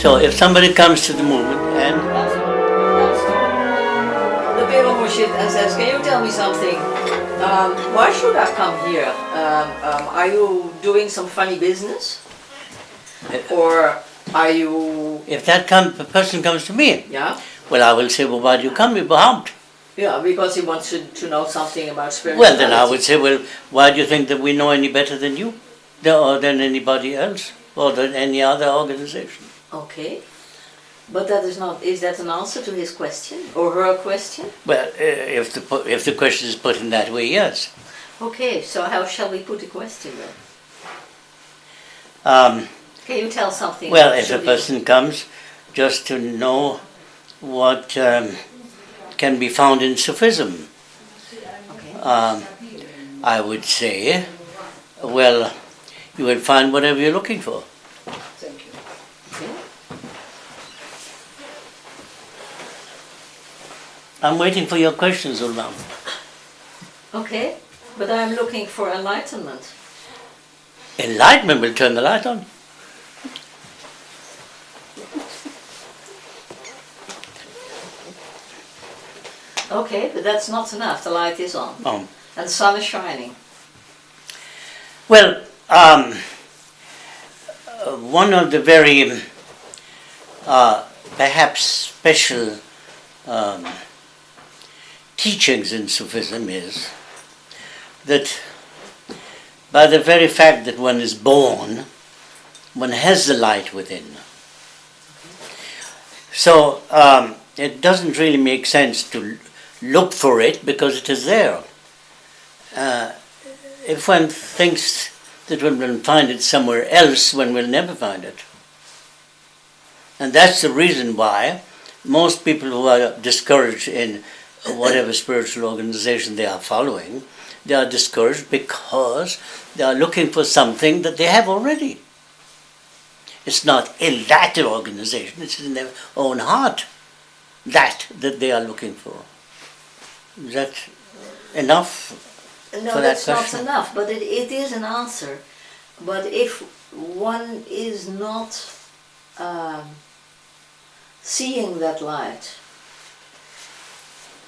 So if somebody comes to the movement and... The Bela Murshid says, can you tell me something? Why should I come here? Are you doing some funny business? Or are you... If that person comes to me, Yeah? well, I will say, well, why do you come? You're bound. Yeah, because he wants to know something about spirituality. Well, then I would say, well, why do you think that we know any better than you? Or than anybody else? Or than any other organization? Okay. But that is not... Is that an answer to his question? Or her question? Well, if the question is put in that way, yes. Okay, so how shall we put the question then? Can you tell something? Well, if a person comes just to know what can be found in Sufism, Okay. I would say, well, you will find whatever you're looking for. Thank you. Okay. I'm waiting for your questions, Ulman. Okay, but I'm looking for enlightenment. Enlightenment will turn the light on. Okay, but that's not enough. The light is on. Oh. And the sun is shining. Well, one of the very perhaps special teachings in Sufism is that by the very fact that one is born, one has the light within. So it doesn't really make sense to look for it because it is there. If one thinks that one will find it somewhere else, one will never find it. And that's the reason why most people who are discouraged in whatever spiritual organization they are following, they are discouraged because they are looking for something that they have already. It's not in that organization, it's in their own heart that they are looking for. Is that enough? No, for that's that not question? enough, but it is an answer. But if one is not seeing that light,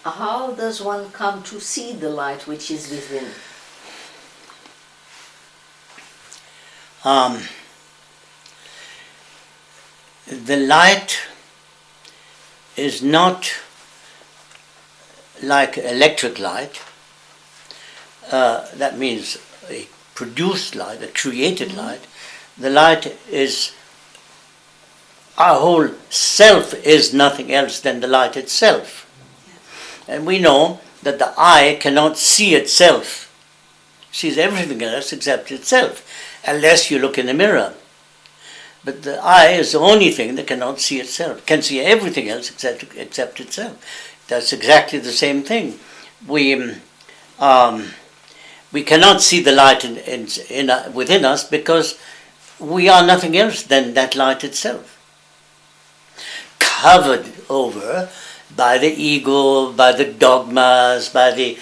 how does one come to see the light which is within? The light is not like electric light. That means a produced light, a created light. The light is, our whole self is nothing else than the light itself. And we know that the eye cannot see itself. It sees everything else except itself, unless you look in the mirror. But the eye is the only thing that cannot see itself, can see everything else except itself. That's exactly the same thing. We cannot see the light within us because we are nothing else than that light itself. Covered over by the ego, by the dogmas, by the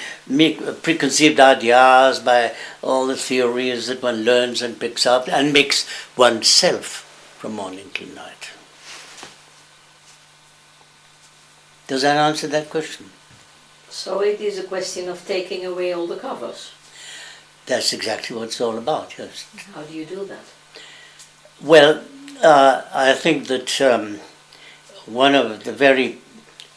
preconceived ideas, by all the theories that one learns and picks up and makes oneself from morning till night. Does that answer that question? So it is a question of taking away all the covers. That's exactly what it's all about, yes. How do you do that? Well, I think that one of the very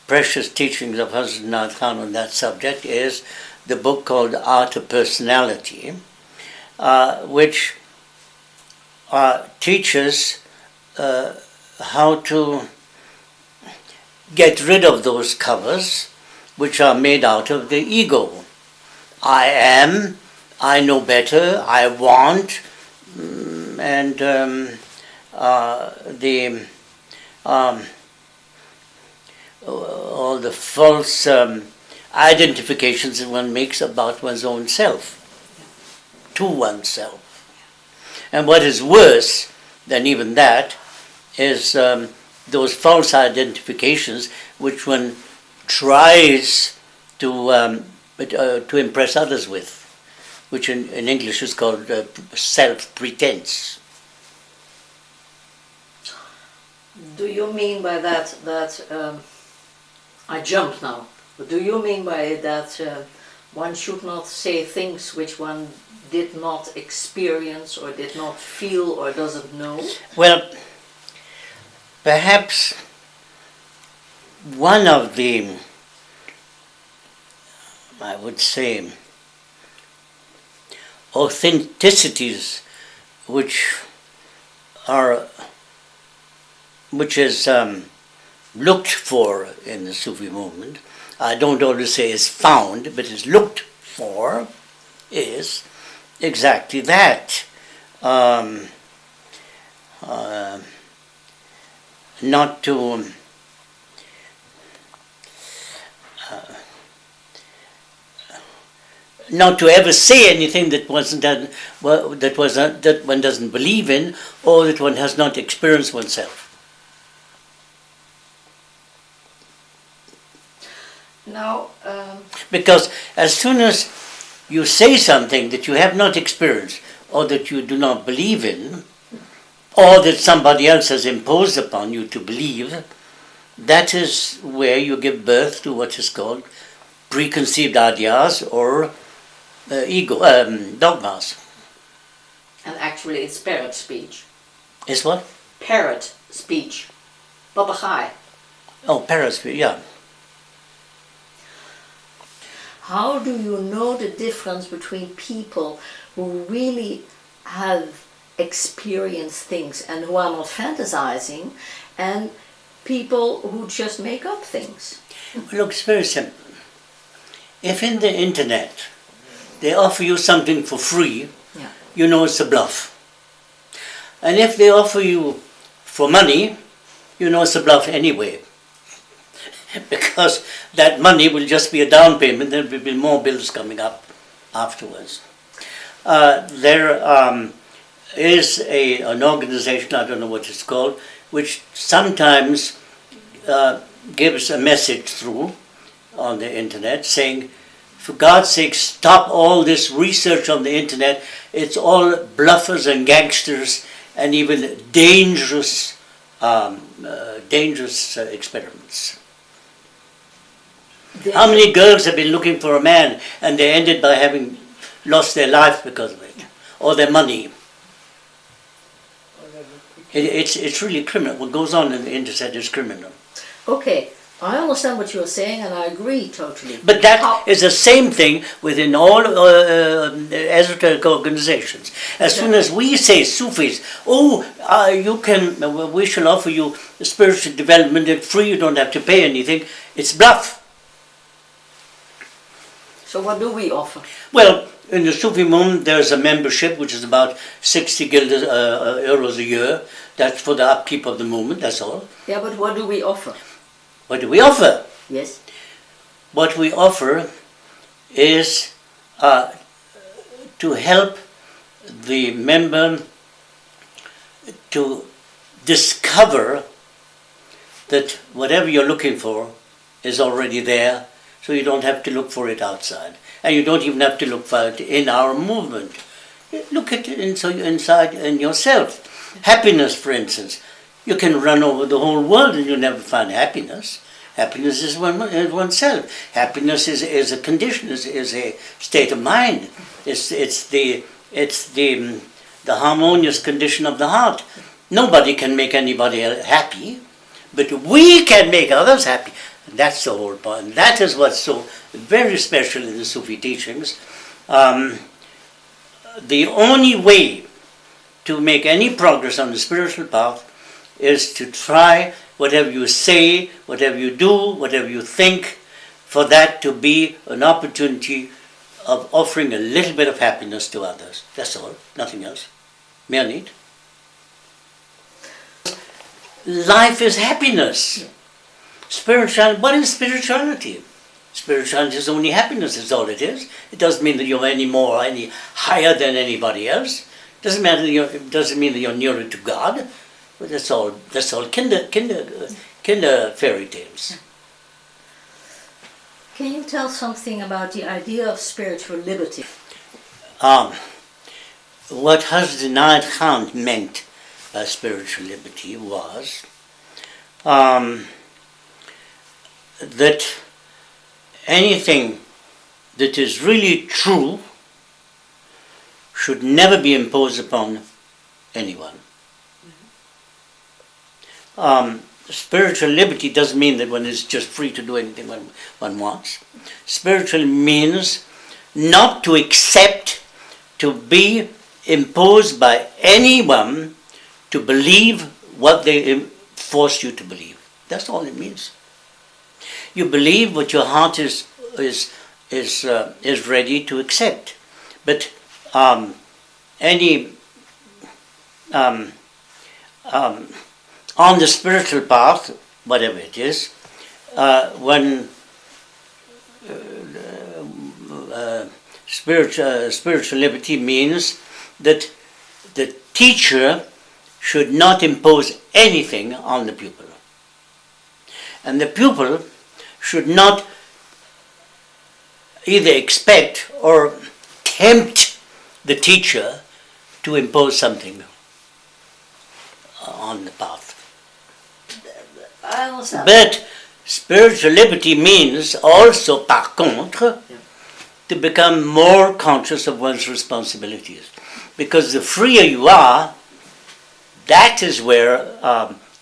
precious teachings of Hidayat Inayat-Khan on that subject is the book called Art of Personality, which teaches how to get rid of those covers which are made out of the ego. I am, I know better, I want, and all the false identifications that one makes about one's own self, to oneself. And what is worse than even that is those false identifications which one tries to impress others with, which in English is called self-pretense. Do you mean by that I jumped now? But do you mean by it that one should not say things which one did not experience or did not feel or doesn't know? Well, perhaps one of the, I would say, authenticities which is looked for in the Sufi movement, I don't always say is found, but is looked for, is exactly that. Not to not to ever say anything that wasn't done, that one doesn't believe in, or that one has not experienced oneself. Now, Because as soon as you say something that you have not experienced, or that you do not believe in, or that somebody else has imposed upon you to believe, that is where you give birth to what is called preconceived ideas or dogmas. and actually it's parrot speech. Is what? Parrot speech. Papegaai. Oh, parrot, yeah. How do you know the difference between people who really have experienced things and who are not fantasizing, and people who just make up things? Look, it's very simple. If in the internet they offer you something for free, Yeah. you know it's a bluff. And if they offer you for money, you know it's a bluff anyway. Because that money will just be a down payment, there will be more bills coming up afterwards. There is an organization, I don't know what it's called, which sometimes gives a message through on the internet saying, for God's sake, stop all this research on the internet. It's all bluffers and gangsters and even dangerous experiments. How many girls have been looking for a man and they ended by having lost their life because of it, or their money? It's really criminal. What goes on in the internet is criminal. Okay, I understand what you're saying and I agree totally. But that is the same thing within all esoteric organizations. As soon as we say Sufis, we shall offer you spiritual development at free, you don't have to pay anything, it's bluff. So what do we offer? Well, in the Sufi movement, there's a membership which is about 60 euros a year. That's for the upkeep of the movement, that's all. Yeah, but what do we offer? What do we offer? Yes. What we offer is to help the member to discover that whatever you're looking for is already there, so you don't have to look for it outside. And you don't even have to look for it in our movement. Look at it inside in yourself. Happiness, for instance. You can run over the whole world and you'll never find happiness. Happiness is oneself. Happiness is a condition, is a state of mind. It's the harmonious condition of the heart. Nobody can make anybody happy, but we can make others happy. That's the whole point. That is what's so very special in the Sufi teachings. The only way to make any progress on the spiritual path is to try whatever you say, whatever you do, whatever you think, for that to be an opportunity of offering a little bit of happiness to others. That's all, nothing else. Mere need. Life is happiness. Spirituality, what is spirituality? Spirituality is only happiness, is all it is. It doesn't mean that you're any higher than anybody else. It doesn't mean that you're nearer to God. But that's all kinder fairy tales. Can you tell something about the idea of spiritual liberty? What Hidayat Inayat-Khan meant by spiritual liberty was that anything that is really true should never be imposed upon anyone. Spiritual liberty doesn't mean that one is just free to do anything one wants. Spiritual means not to accept to be imposed by anyone to believe what they force you to believe. That's all it means. You believe what your heart is ready to accept. But on the spiritual path, whatever it is, spiritual liberty means that the teacher should not impose anything on the pupil. And the pupil should not either expect or tempt the teacher to impose something on the path. I understand. But spiritual liberty means also, par contre, to become more conscious of one's responsibilities. Because the freer you are, that is where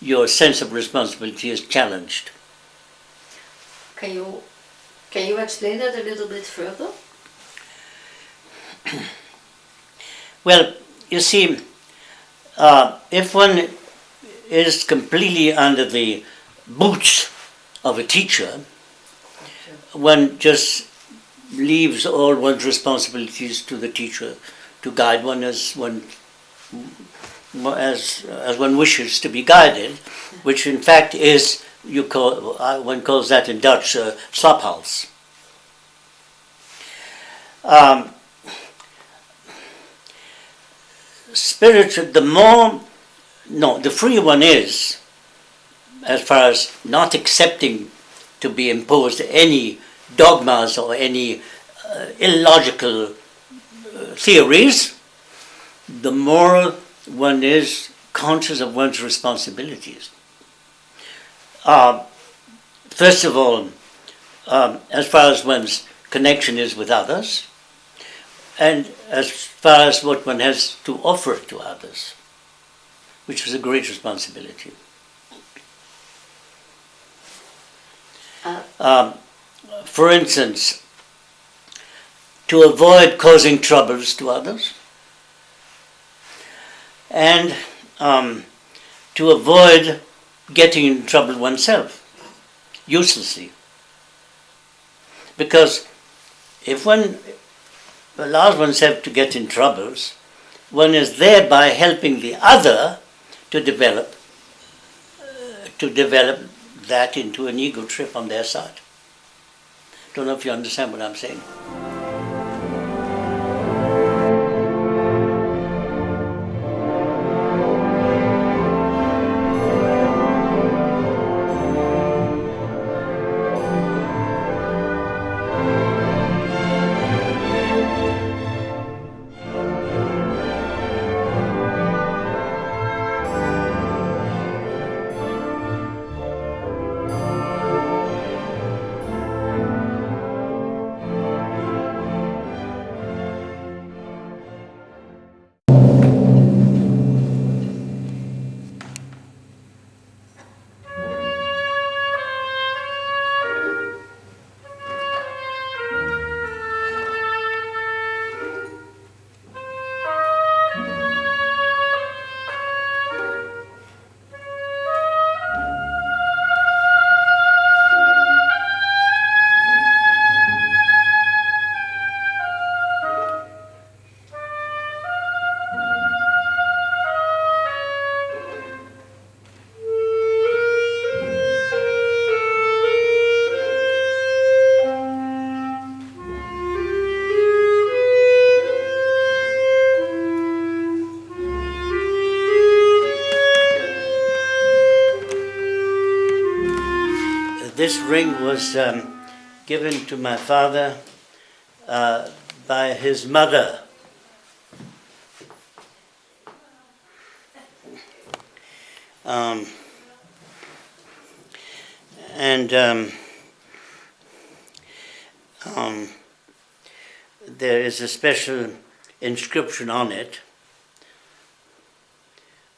your sense of responsibility is challenged. Can you explain that a little bit further? Well, you see, if one is completely under the boots of a teacher, one just leaves all one's responsibilities to the teacher to guide one as one wishes to be guided, which in fact is, one calls that in Dutch slaphals. Spiritual, the freer one is, as far as not accepting to be imposed any dogmas or any illogical theories, the more one is conscious of one's responsibilities. First of all, as far as one's connection is with others, and as far as what one has to offer to others, which is a great responsibility. For instance, to avoid causing troubles to others, and to avoid getting in trouble oneself, uselessly. Because if one allows oneself to get in troubles, one is thereby helping the other to develop that into an ego trip on their side. Don't know if you understand what I'm saying. This ring was given to my father by his mother. And there is a special inscription on it,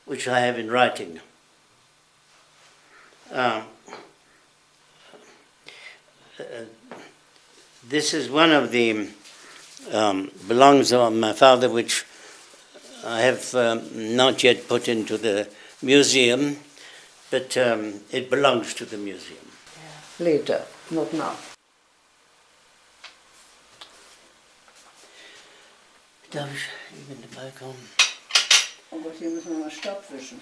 which I have in writing. This is one of the belongs of my father, which I have not yet put into the museum, but it belongs to the museum. Later, not now. Darf ich eben dabei kommen? Oh Gott, hier müssen wir mal Staub wischen.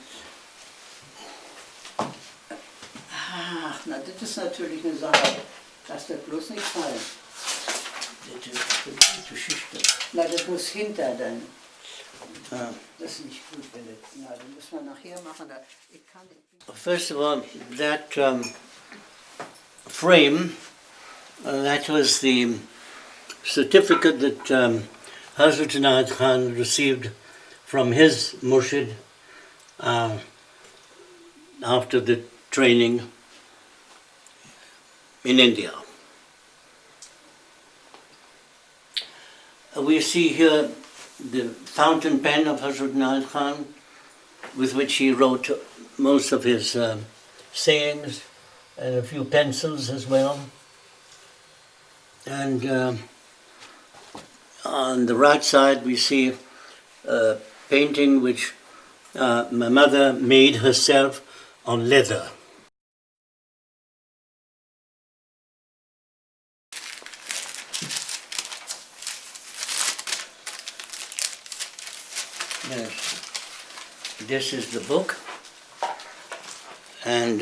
Ach, na, das ist natürlich eine Sache. Lass das bloß nicht fallen. Die Geschichte. Na, das muss hinter dann. Ah. Das ist nicht gut, wenn das. Na, das müssen wir nachher machen. Ich kann nicht. First of all, that frame, that was the certificate that Hidayat Inayat-Khan received from his murshid after the training in India. We see here the fountain pen of Hidayat Inayat-Khan, with which he wrote most of his sayings, and a few pencils as well. And on the right side we see a painting which my mother made herself on leather. Yes, this is the book, and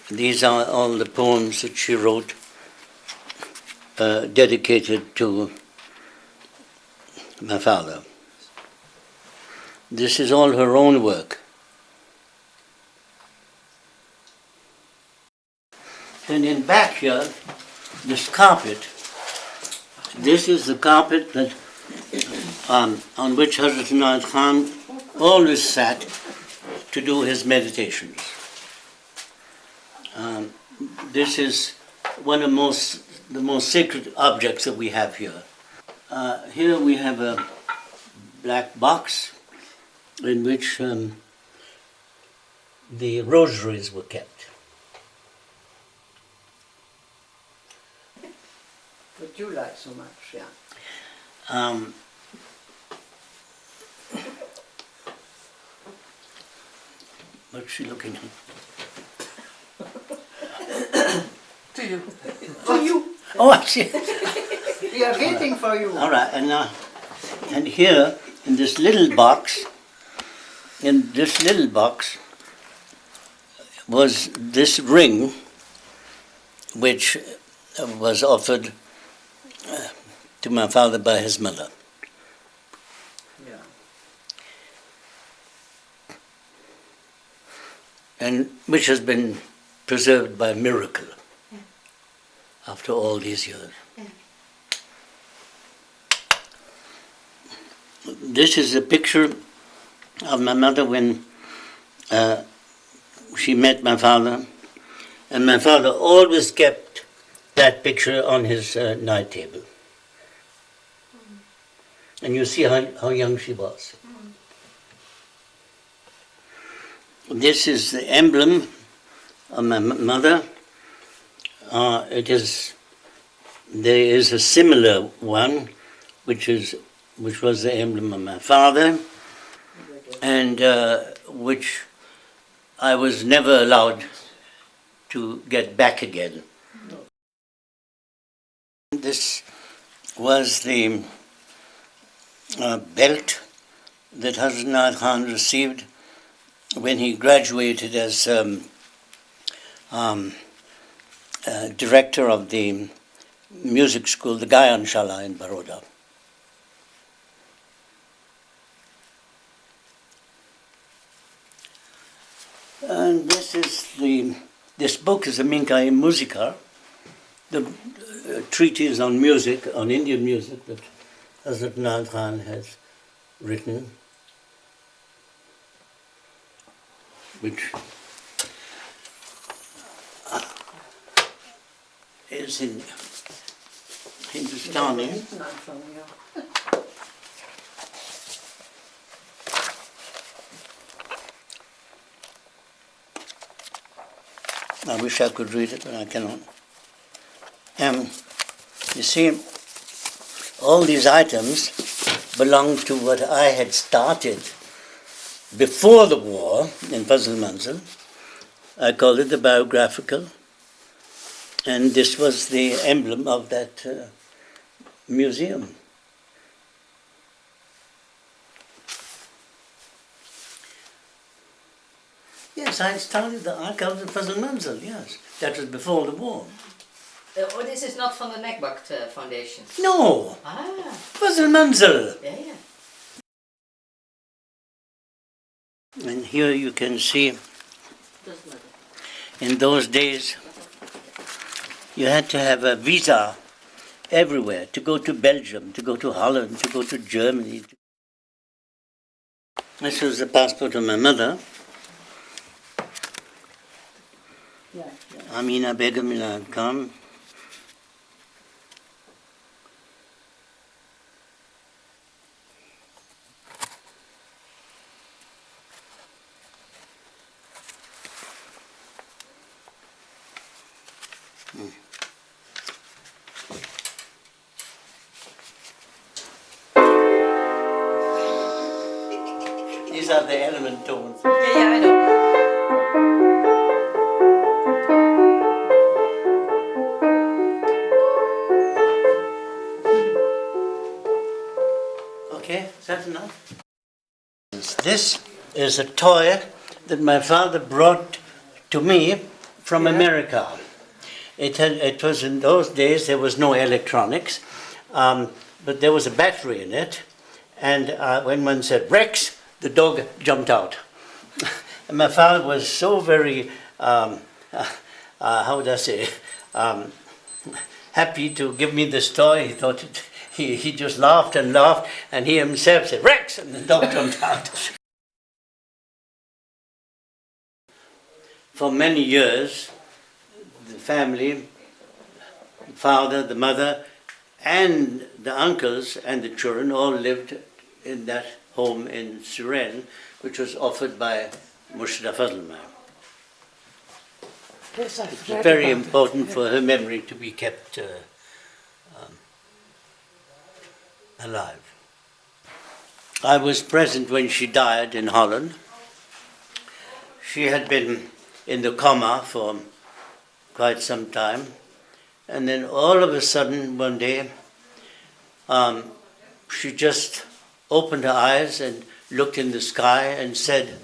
these are all the poems that she wrote dedicated to my father. This is all her own work. And in back here, this carpet, this is the carpet that on which Hidayat Inayat-Khan always sat to do his meditations. This is one of the most sacred objects that we have here. Here we have a black box in which the rosaries were kept. What you like so much, yeah. What's she looking at? To you. To you. Oh, I see. We are waiting for you. All right, and here in this little box, was this ring, which was offered to my father by his mother. Yeah. And which has been preserved by miracle after all these years. This is a picture of my mother when she met my father, and my father always kept that picture on his night table. And you see how young she was. This is the emblem of my mother. There is a similar one, which was the emblem of my father, and which I was never allowed to get back again. This was the belt that Hidayat Inayat-Khan received when he graduated as director of the music school, the Gayan Shala in Baroda. And this book is a Minkai Musica, the treatise on music, on Indian music that Hidayat Inayat-Khan has written, which is in Hindustani. I wish I could read it, but I cannot. You see, all these items belong to what I had started before the war in Fazl Manzil. I call it the biographical, and this was the emblem of that museum. Yes, I started the archives of Fazl Manzil, yes. That was before the war. Oh, this is not from the Nekbakt Foundation? No! Ah. Fazl Manzil! Yeah. And here you can see, in those days, you had to have a visa everywhere, to go to Belgium, to go to Holland, to go to Germany. This was the passport of my mother, Amina Begum Inayat-Khan. These are the element tones. Yeah, I know. Okay, is that enough? This is a toy that my father brought to me from America. It was in those days, there was no electronics, but there was a battery in it, and when one said Rex, the dog jumped out. And my father was so very, how would I say, happy to give me this toy. He thought he just laughed, and he himself said, Rex, and the dog jumped out. For many years, the family, the father, the mother, and the uncles and the children all lived in that home in Suren, which was offered by Murshida Fazlman. Yes, It's very important for her memory to be kept alive. I was present when she died in Holland. She had been in the coma for quite some time, and then all of a sudden one day she just opened her eyes and looked in the sky and said,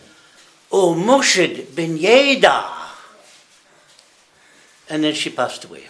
"Oh, Murshid bin Yeda!" And then she passed away.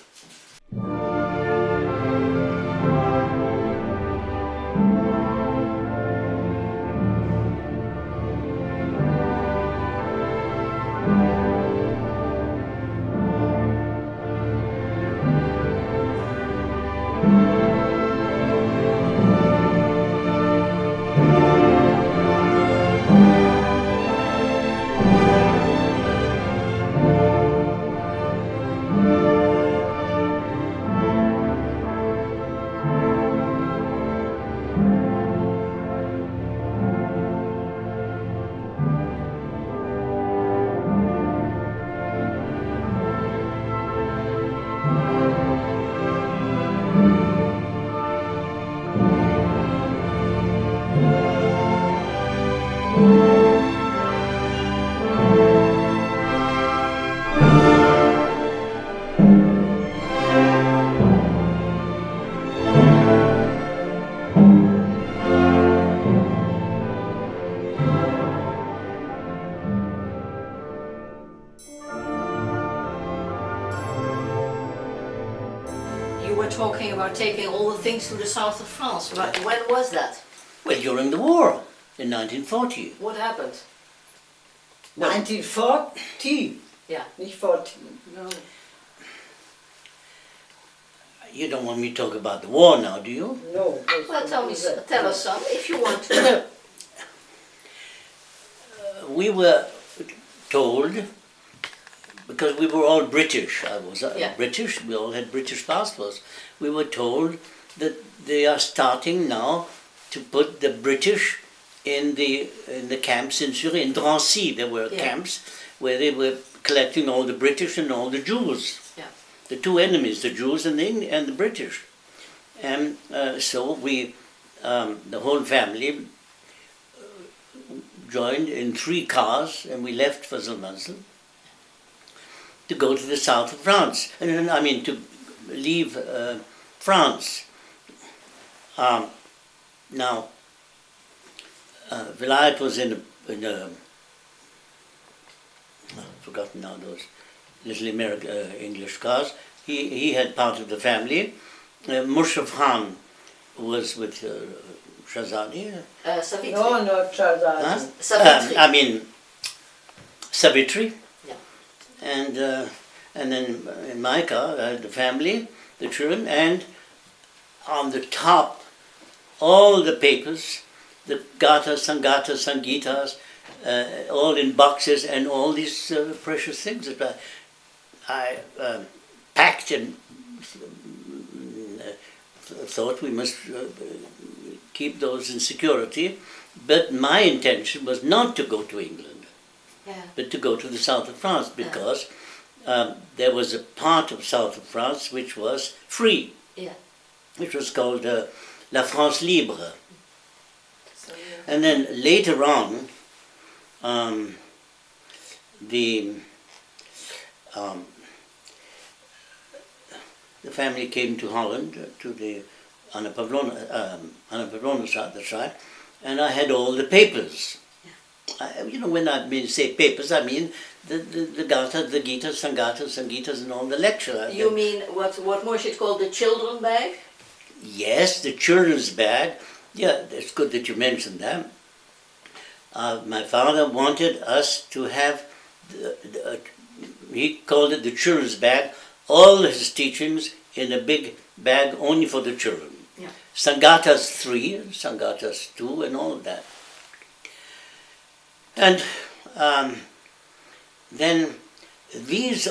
You were talking about taking all the things to the south of France. But when was that? Well, during the war, in 1940. What happened? 1940. Yeah. Nicht 40. No. You don't want me to talk about the war now, do you? No. Well, tell us some if you want to. We were told because we were all British. I was Yeah. British. We all had British passports. We were told that they are starting now to put the British in the camps in Syria. In Drancy, there were Yeah. camps where they were collecting all the British and all the Jews. Yeah. The two enemies, the Jews and the British. And so we, the whole family, joined in 3 cars, and we left for Zalmansel to go to the south of France. And I mean, to leave France. Now, Vilayat was in a I've forgotten now those little English cars. He had part of the family. Mushraf Khan was with Shahzadi. Savitri. No, no, Charzad. Huh? Savitri. I mean, Savitri. Yeah. And then in my car, I had the family, the children, and on the top, all the papers, the gathas, sangatas, sangitas, all in boxes, and all these precious things that I packed and thought we must keep those in security. But my intention was not to go to England, but to go to the south of France, because there was a part of south of France which was free, which was called La France Libre. And then later on, the family came to Holland, to the Anna Pavlovna, that's right, and I had all the papers. When I say papers, I mean the Gata, the Gita, Sangatas, and all the lecture. You mean what Murshid called the children bag? Yes, the children's bag. Yeah, it's good that you mentioned that. My father wanted us to have, he called it the children's bag, all his teachings in a big bag only for the children. Yeah. Sangatas 3, Sangatas 2, and all of that. And then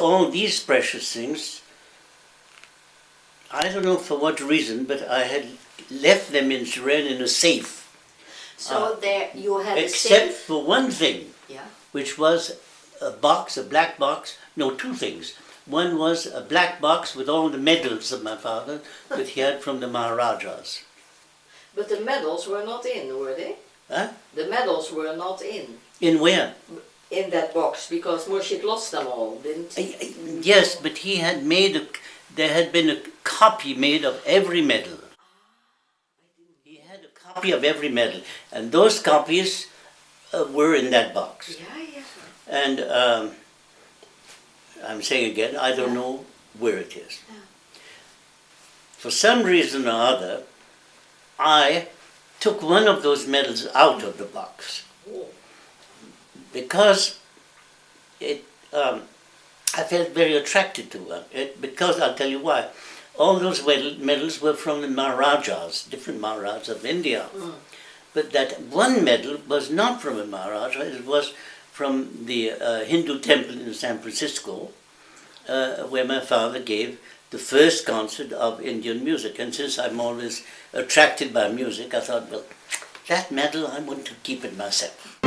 all these precious things, I don't know for what reason, but I had left them in Suren in a safe. So there you had Except a safe. for one thing, which was a box, a black box, no, 2 things. One was a black box with all the medals of my father that he had from the Maharajas. But the medals were not in, were they? Huh? The medals were not in. In where? In that box, because Murshid lost them all, didn't he? Yes, but he had there had been a copy made of every medal. He had a copy of every medal, and those copies were in that box. Yeah. And I'm saying again, I don't know where it is. Yeah. For some reason or other, I took one of those medals out of the box. Oh. Because I felt very attracted to it. Because I'll tell you why. All those medals were from the Maharajas, different Maharajas of India. Mm. But that one medal was not from a Maharaja, it was from the Hindu temple in San Francisco, where my father gave the first concert of Indian music. And since I'm always attracted by music, I thought, well, that medal I want to keep it myself.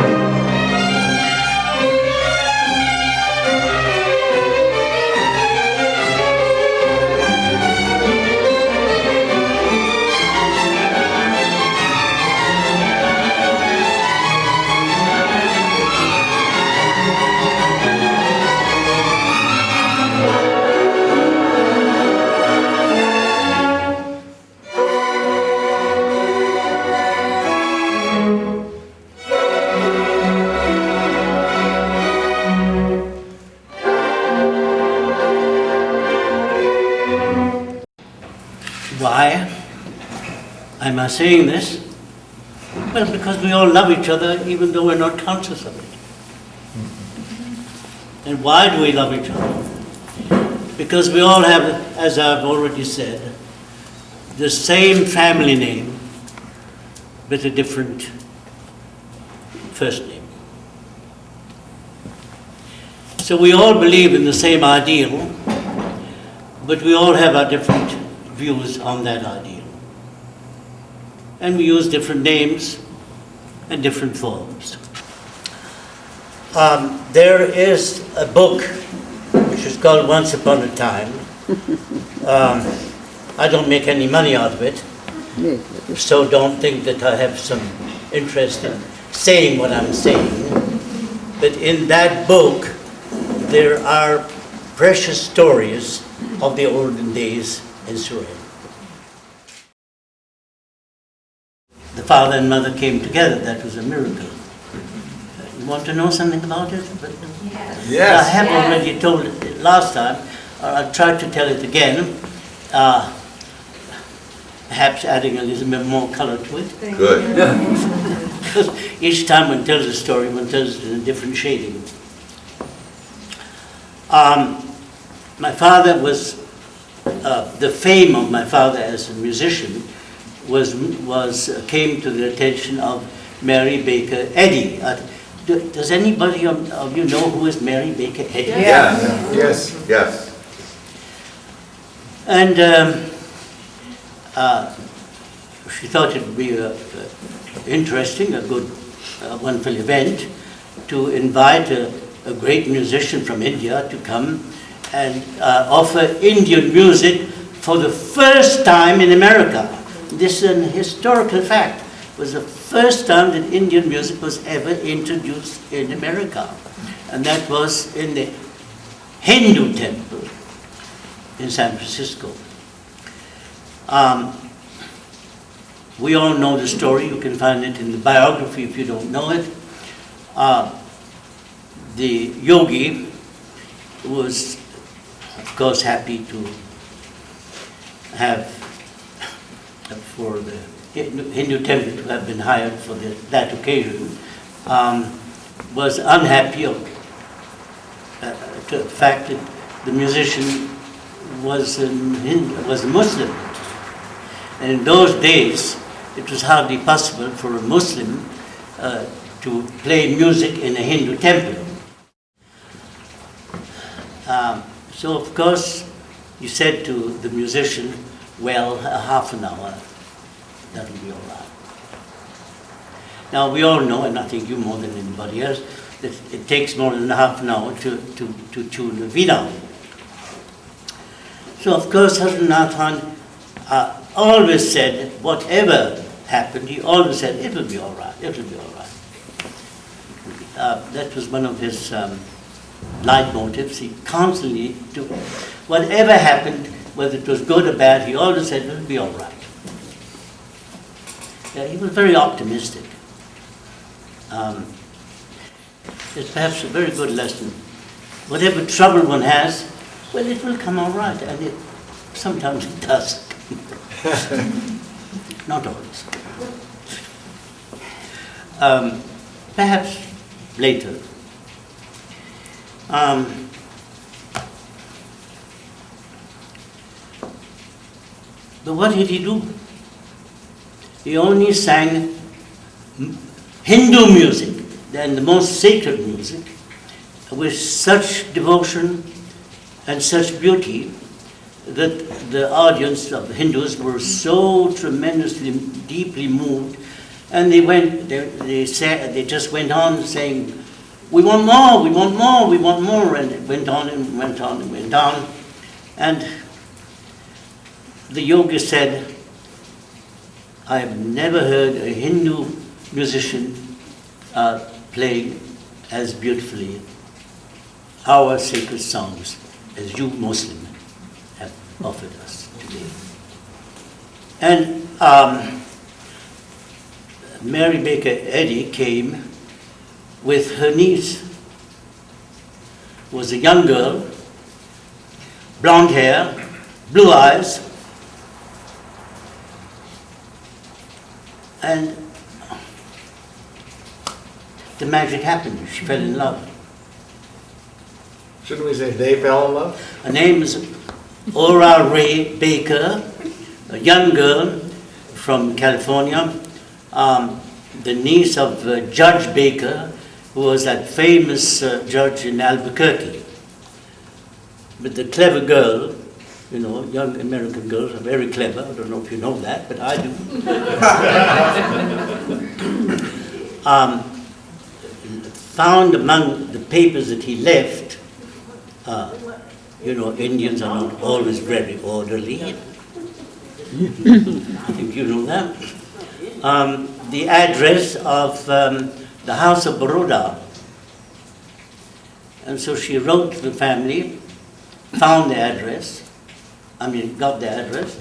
Why am I saying this? Well, because we all love each other even though we're not conscious of it. And why do we love each other? Because we all have, as I've already said, the same family name, but a different first name. So we all believe in the same ideal, but we all have our different views on that ideal. And we use different names and different forms. There is a book which is called Once Upon a Time. I don't make any money out of it, so don't think that I have some interest in saying what I'm saying. But in that book, there are precious stories of the olden days in Surrey. The father and mother came together. That was a miracle. You want to know something about it? Yes. I have already told it last time. I'll try to tell it again. Perhaps adding a little bit more color to it. Good. Because each time one tells a story, one tells it in a different shading. My father was, the fame of my father as a musician came to the attention of Mary Baker Eddy. Does anybody of you know who is Mary Baker Eddy? Yeah. Yes. Yes. And she thought it would be interesting, a good, wonderful event to invite a great musician from India to come and offer Indian music for the first time in America. This is an historical fact. It was the first time that Indian music was ever introduced in America. And that was in the Hindu temple in San Francisco. We all know the story. You can find it in the biography if you don't know it. The yogi was, of course, happy to have, for the Hindu temple to have been hired for that occasion, was unhappy to the fact that the musician was a Muslim. And in those days, it was hardly possible for a Muslim to play music in a Hindu temple. So, of course, he said to the musician, well, half an hour, that'll be all right. Now, we all know, and I think you more than anybody else, that it takes more than half an hour to tune a veena. So, of course, Hidayat Inayat-Khan always said, whatever happened, he always said, it will be all right, it will be all right. That was one of his leitmotifs. He constantly, whatever happened, whether it was good or bad, he always said, it will be all right. Yeah, he was very optimistic. It's perhaps a very good lesson. Whatever trouble one has, well, it will come all right, and sometimes it does. Not always. Perhaps later. But what did he do? He only sang Hindu music, and the most sacred music, with such devotion and such beauty that the audience of the Hindus were so tremendously, deeply moved, and they just went on saying, we want more, we want more, we want more, and it went on and went on and went on. And the yogi said, I have never heard a Hindu musician playing as beautifully our sacred songs as you Muslim have offered us today. And Mary Baker Eddy came with her niece, who was a young girl, blonde hair, blue eyes, and the magic happened. She fell in love. Shouldn't we say they fell in love? Her name is Ora Ray Baker, a young girl from California, the niece of Judge Baker, who was that famous judge in Albuquerque. But the clever girl, you know, young American girls are very clever. I don't know if you know that, but I do. Found among the papers that he left, you know, Indians are not always very orderly. I think you know that. The address of the House of Baroda. And so she wrote to the family, found the address, got the address,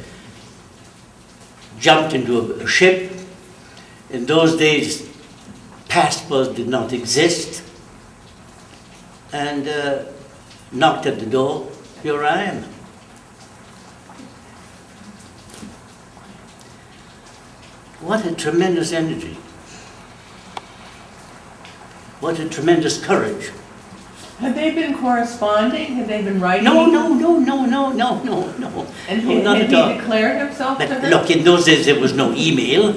jumped into a ship. In those days, passports did not exist, and knocked at the door. Here I am. What a tremendous energy. What a tremendous courage. Had they been corresponding? Had they been writing? No. And No, he, not had at he all. declared himself to But her? look, in those days there was no email.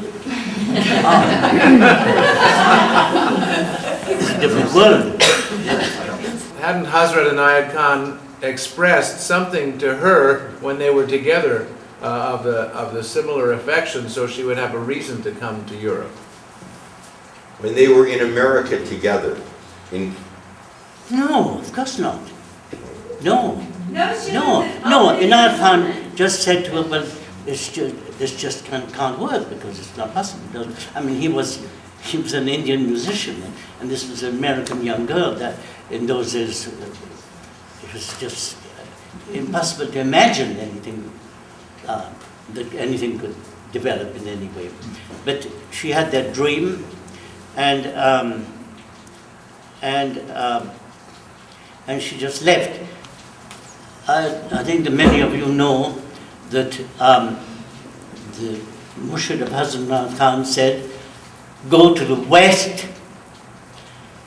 It's a different world. Hadn't Hazrat Inayat-Khan expressed something to her when they were together of the similar affection, so she would have a reason to come to Europe? When they were in America together, No, of course not. No. No, she No, wasn't. no. Oh, Inayat Khan just said to her, well, this just can't work because it's not possible. I mean, he was an Indian musician, and this was an American young girl. That in those days, it was just impossible to imagine anything that anything could develop in any way. But she had that dream, and she just left. I think that many of you know that the Murshid of Hazrat Inayat Khan said, go to the West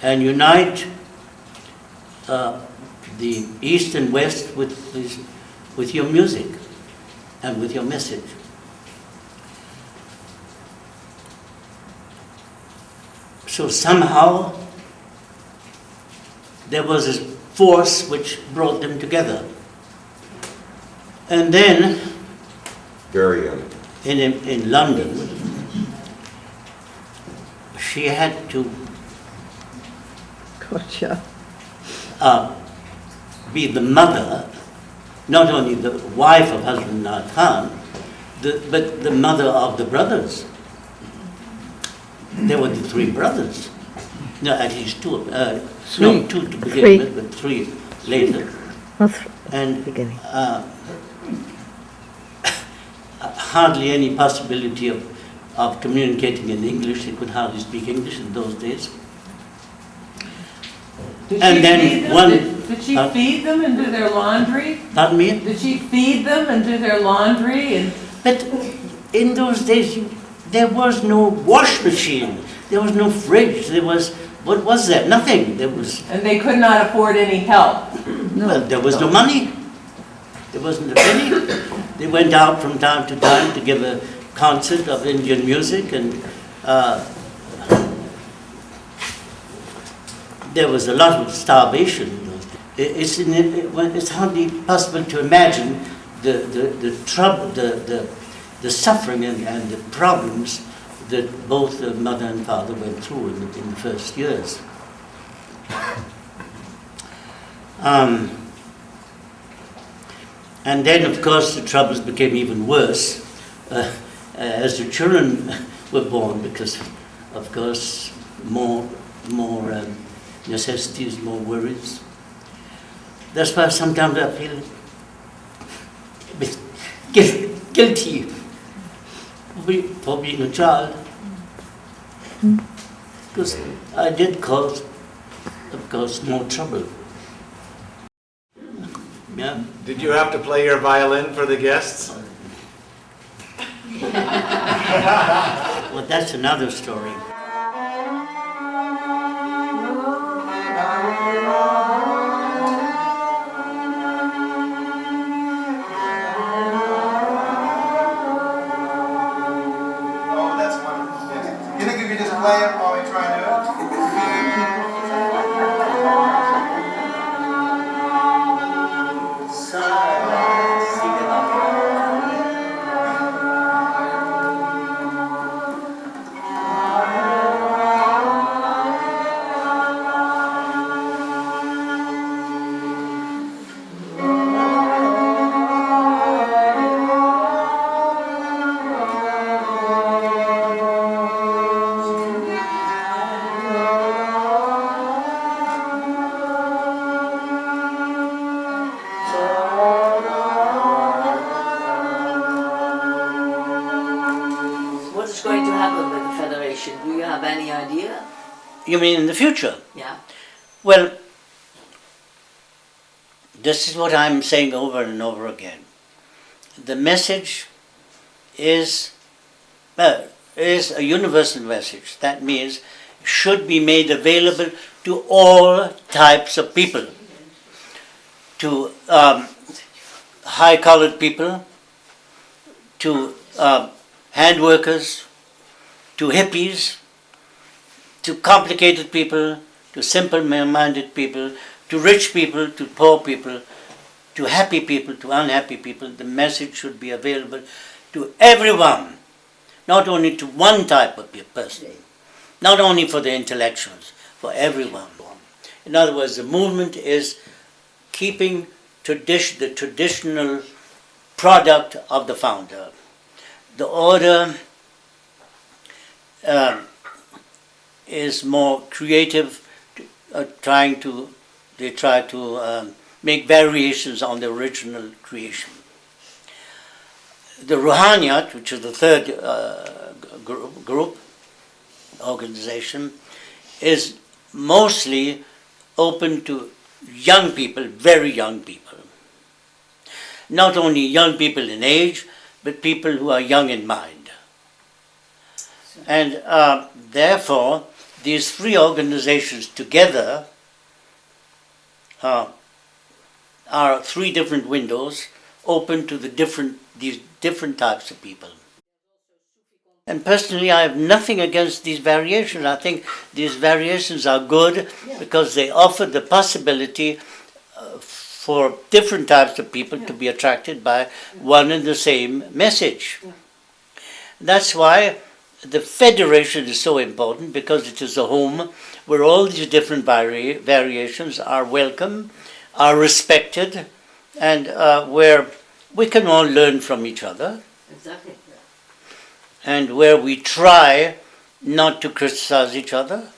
and unite the East and West with your music and with your message. So somehow there was this force which brought them together. And then very young. in London, she had to Gotcha. be the mother, not only the wife of Hazrat Inayat Khan, but the mother of the brothers. There were the three brothers. No, at least two. No, two to begin with, but three later. And hardly any possibility of communicating in English. They could hardly speak English in those days. Did And she then feed them? one- Did she feed them and do their laundry? Pardon me? Did she feed them and do their laundry? And But in those days, there was no wash machine. There was no fridge. There was, what was there? Nothing. There was, they could not afford any help. well, there was no money. There wasn't a penny. They went out from time to time to give a concert of Indian music, and there was a lot of starvation in those days. It's hardly possible to imagine the trouble, the suffering and the problems that both the mother and father went through in the first years. And then, of course, the troubles became even worse as the children were born, because, of course, more necessities, more worries. That's why sometimes I feel a bit guilty for being a child, because I did cause, of course, more trouble. Yeah. Did you have to play your violin for the guests? Well, that's another story. Oh, that's wonderful. Yes. You think you could just play it while we try to do it? happen with the Federation? Do you have any idea? You mean in the future? Yeah. Well, this is what I'm saying over and over again. The message is a universal message. That means should be made available to all types of people, to high-collared people, to hand workers, to hippies, to complicated people, to simple-minded people, to rich people, to poor people, to happy people, to unhappy people. The message should be available to everyone, not only to one type of person, not only for the intellectuals, for everyone. In other words, the movement is keeping the traditional product of the founder. The order is more creative, they try to make variations on the original creation. The Ruhaniyat, which is the third group, organization, is mostly open to young people, very young people. Not only young people in age, but people who are young in mind. And therefore, these three organizations together are three different windows open to these different types of people. And personally, I have nothing against these variations. I think these variations are good because they offer the possibility for different types of people to be attracted by one and the same message. That's why the Federation is so important, because it is a home where all these different variations are welcome, are respected, and where we can all learn from each other. Exactly. And where we try not to criticize each other,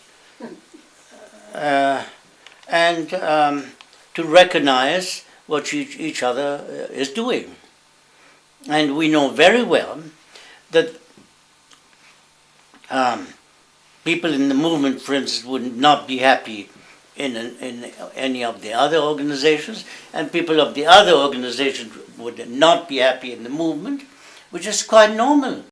and to recognize what each other is doing. And we know very well that people in the movement, for instance, would not be happy in any of the other organizations, and people of the other organizations would not be happy in the movement, which is quite normal.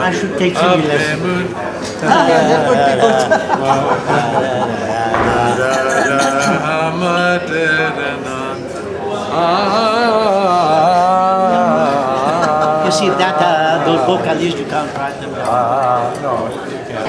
I should take some lessons. You see that those vocalists, you can't write them down. No, you can't.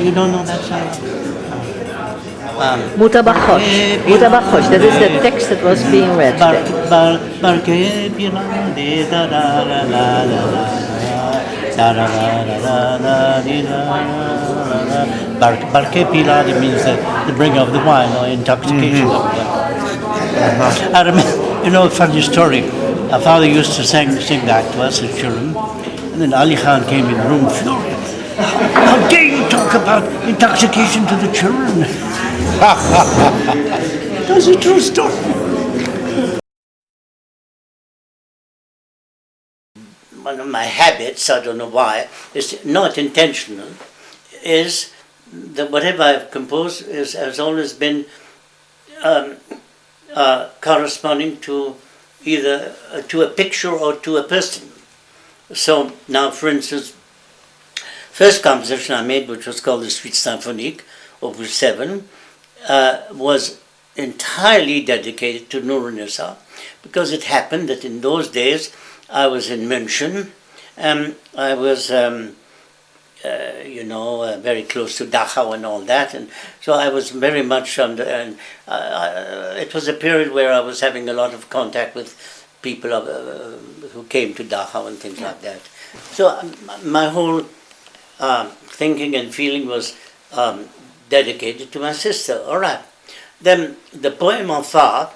You don't know that song? Mutabachosh, that is the text that was being read Barke Piladi means the bringing of the wine or intoxication. I remember, a funny story. Our father used to sing that to us as children, and then Ali Khan came in the room furious. How dare you talk about intoxication to the children? That's a true story. One of my habits, I don't know why, is not intentional, is that whatever I've composed has always been corresponding to either to a picture or to a person. So now, for instance, first composition I made, which was called the Suite Symphonique, Opus 7, was entirely dedicated to Nur-Nisa, because it happened that in those days I was in München, and I was very close to Dachau and all that, and so I was very much under. And it was a period where I was having a lot of contact with people who came to Dachau and things like that. So my whole thinking and feeling was dedicated to my sister. All right. Then the poem Enfant,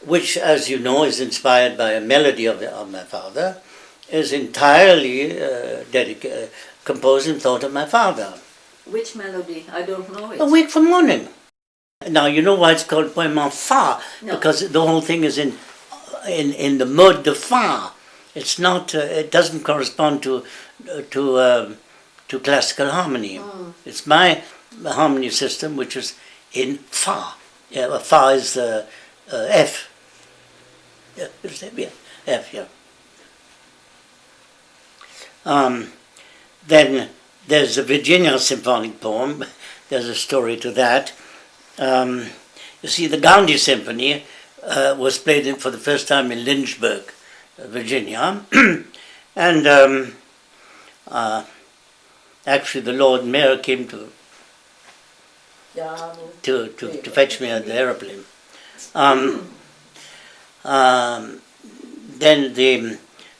which, as you know, is inspired by a melody of my father, is entirely composed and thought of my father. Which melody? I don't know it. Awake from morning. Now, you know why it's called poem Enfant? No. Because the whole thing is in the mode de fa. It's not. It doesn't correspond to classical harmony. It's my harmony system, which is in fa. Yeah, fa is F. Yeah, F. Yeah. Then there's the Virginia symphonic poem. There's a story to that. You see, the Gandhi Symphony was played for the first time in Lynchburg, Virginia, and actually the Lord Mayor came to fetch me at the aeroplane. Then the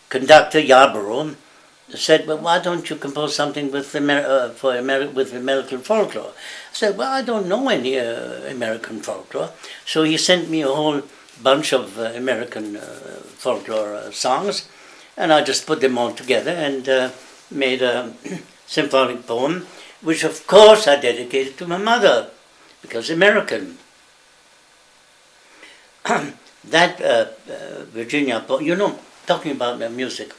conductor Yarborough said, "Well, why don't you compose something with American folklore?" I said, "Well, I don't know any American folklore." So he sent me a whole bunch of American folklore songs, and I just put them all together and made a symphonic poem, which of course I dedicated to my mother, because American. That Virginia poem, talking about the music,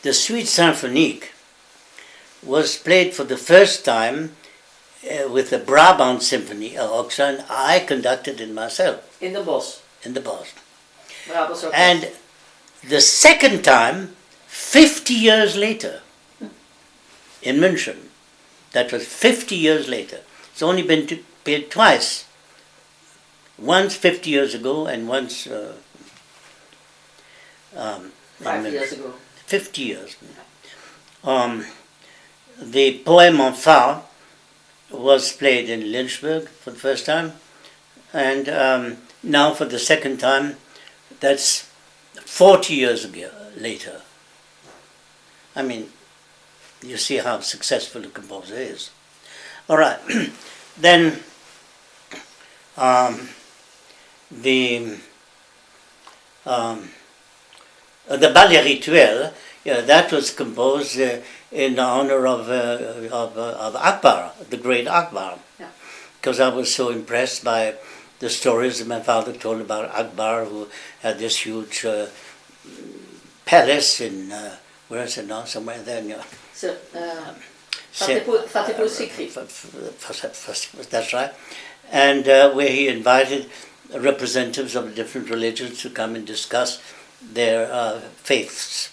the Suite Symphonique was played for the first time with the Brabant Symphony Orchestra, and I conducted it myself. In the Bosch. In the Bosch. Brabants Orchestra. And the second time, 50 years later, in München, that was 50 years later. It's only been played twice. Once 50 years ago and once 5 years ago. 50 years. The poem Enfant was played in Lynchburg for the first time, and now for the second time, that's 40 years ago, later. I mean, you see how successful the composer is. All right, then the Ballet Rituel, that was composed in honor of Akbar, the great Akbar. Yeah. Because I was so impressed by the stories that my father told about Akbar, who had this huge palace in, where is it now, somewhere there. So, Fatehpur Sikri. That's right. And where he invited representatives of different religions to come and discuss their faiths.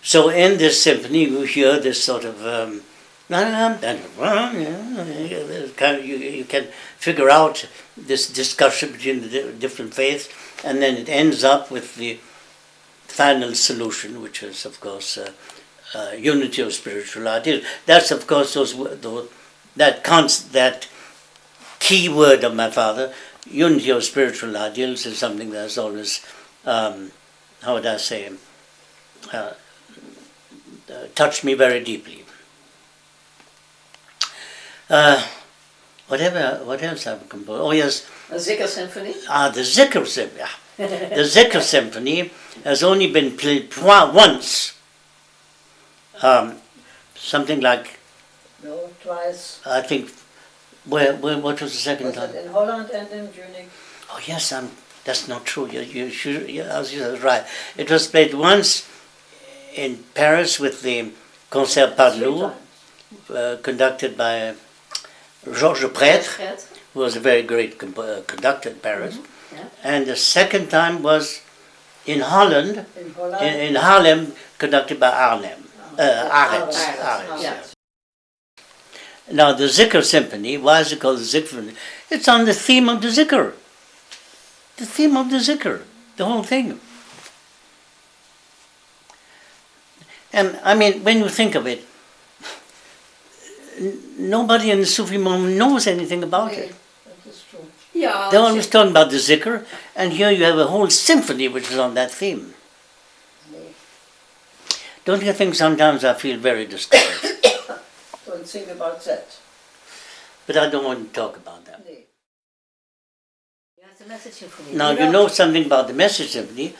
So in this symphony, you hear this sort of you can figure out this discussion between the different faiths, and then it ends up with the final solution, which is, of course, unity of spiritual ideals. That's, of course, that key word of my father. Unity of spiritual ideals is something that's always, how would I say, touched me very deeply. What else have I composed? Oh yes. A Zikr Symphony? The Zikr Symphony. The Zikr Symphony has only been played once. Something like. No, twice. I think. What was the second time? In Holland and in Munich. Oh yes, that's not true. You are right. It was played once in Paris with the Concert Padeloup, conducted by Georges Prêtre, who was a very great conductor in Paris. Mm-hmm. Yeah. And the second time was in Holland, in Haarlem, conducted by Arends. Yeah. Now the Zikr Symphony, why is it called the Zikr Symphony? It's on the theme of the Zikr. The theme of the Zikr, the whole thing. And I mean, when you think of it, nobody in the Sufi movement knows anything about it. That is true. Yeah. They're always talking about the zikr, and here you have a whole symphony which is on that theme. Don't you think sometimes I feel very discouraged? Don't think about that. But I don't want to talk about that. Nee. That's a message symphony. Now, you know something about the Message Symphony.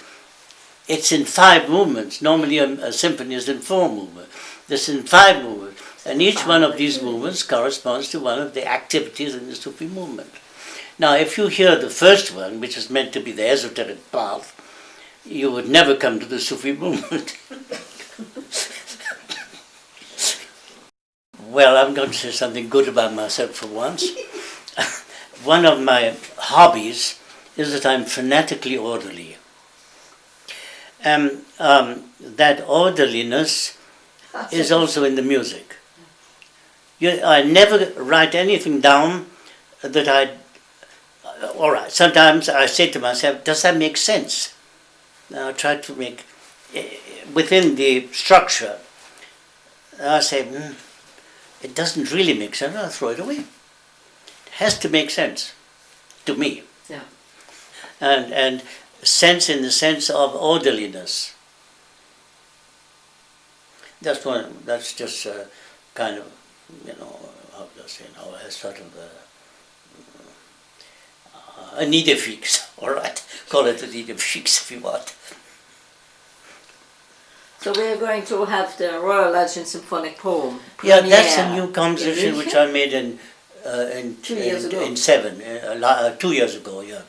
It's in 5 movements. Normally a symphony is in 4 movements. This is in 5 movements. And each one of these movements corresponds to one of the activities in the Sufi movement. Now, if you hear the first one, which is meant to be the esoteric path, you would never come to the Sufi movement. Well, I'm going to say something good about myself for once. One of my hobbies is that I'm fanatically orderly. And that orderliness is also in the music. I never write anything down that all right, sometimes I say to myself, does that make sense? And I try to make, within the structure, I say, it doesn't really make sense, I'll throw it away. It has to make sense to me. Yeah. And sense in the sense of orderliness. That's just kind of, how do I say now, a sort of an idée fixe, all right? Call it an idée fixe if you want. So we're going to have the Royal Legend Symphonic Poem. Yeah, that's a premiere new composition in which München? I made in 2 years ago. in 2 years ago, yeah.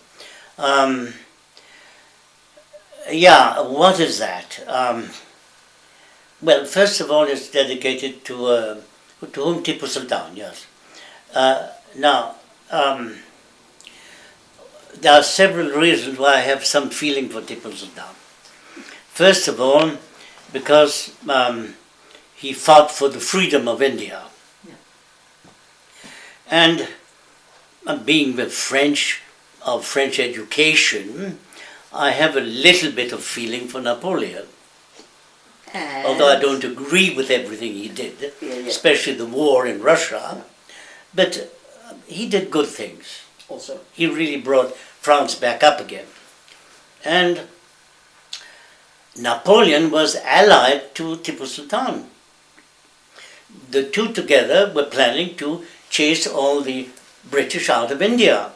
Yeah, what is that? Well, first of all, it's dedicated to whom? Tipu Sultan, yes. Now, there are several reasons why I have some feeling for Tipu Sultan. First of all, because he fought for the freedom of India. Yeah. And being the French, of French education, I have a little bit of feeling for Napoleon. Although I don't agree with everything he did, especially the war in Russia, but he did good things. Also. He really brought France back up again. And Napoleon was allied to Tipu Sultan. The two together were planning to chase all the British out of India.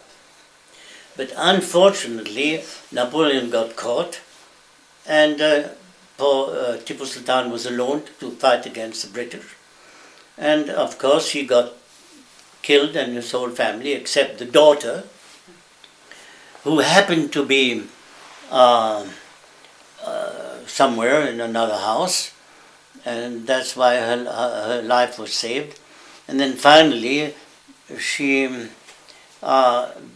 But unfortunately, Napoleon got caught, and Tipu Sultan was alone to fight against the British. And of course he got killed, and his whole family, except the daughter, who happened to be somewhere in another house, and that's why her life was saved. And then finally she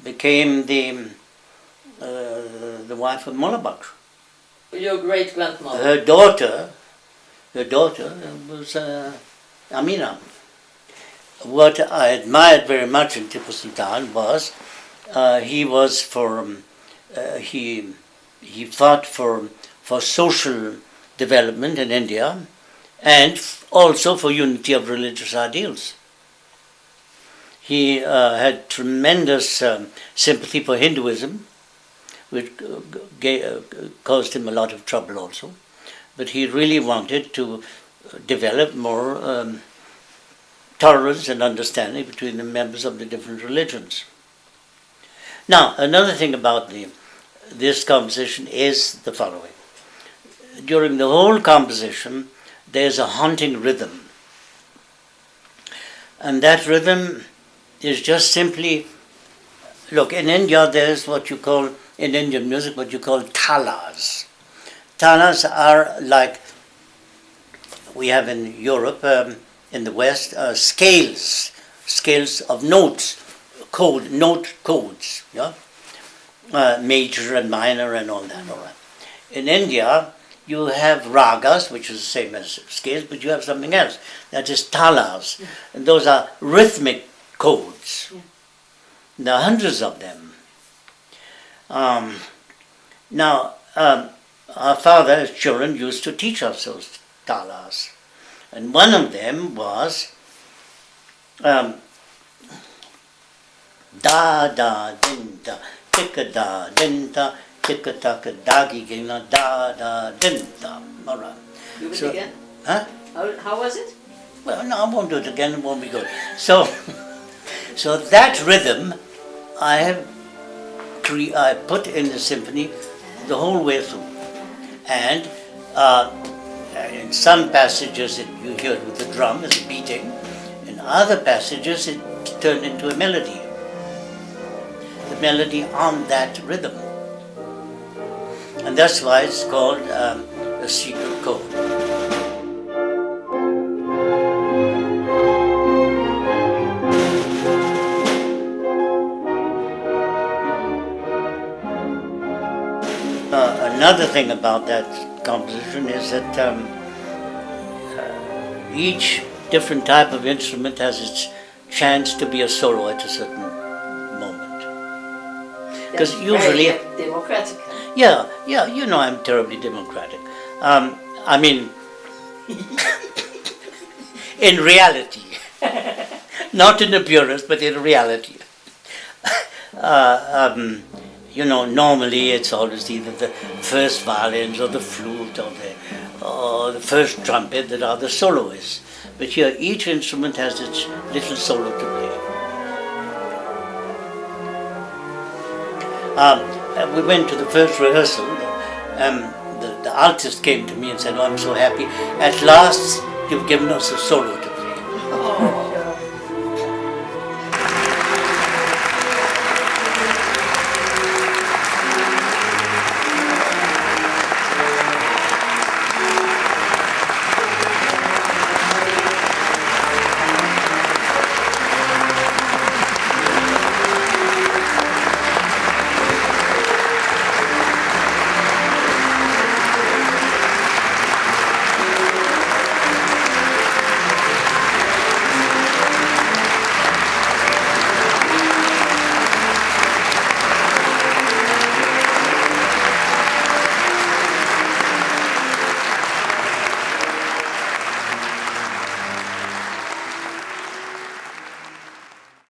became the wife of Mullah Baksh. Your great-grandmother. Her daughter was Amina. What I admired very much in Tipu Sultan was he fought for social development in India, and also for unity of religious ideals. He had tremendous sympathy for Hinduism, which caused him a lot of trouble also. But he really wanted to develop more tolerance and understanding between the members of the different religions. Now, another thing about this composition is the following. During the whole composition, there's a haunting rhythm. And that rhythm is just simply, look, in India there's what you call, in Indian music, what you call talas. Talas are like we have in Europe, in the West, scales of notes, note codes, yeah? Major and minor and all that, all right. In India, you have ragas, which is the same as scales, but you have something else. That is talas. And those are rhythmic codes. There are hundreds of them. Now, our father, as children, used to teach us talas. And one of them was da da din da, ticka da din da, ticka taka dagi gina da da din da. All right. Do it So- again. Huh? How was it? Well, no, I won't do it again. It won't be good. So, so that rhythm, I put in the symphony the whole way through, and in some passages you hear it with the drum as a beating. In other passages it turned into a melody. The melody on that rhythm, and that's why it's called a secret chord. Another thing about that composition is that each different type of instrument has its chance to be a solo at a certain moment. Because That's usually, very democratic. Huh? yeah, you know I'm terribly democratic. I mean, in reality, not in appearance, but in reality. You know, normally it's always either the first violins or the flute or the first trumpet that are the soloists. But here each instrument has its little solo to play. We went to the first rehearsal. The artist came to me and said, "Oh, I'm so happy. At last you've given us a solo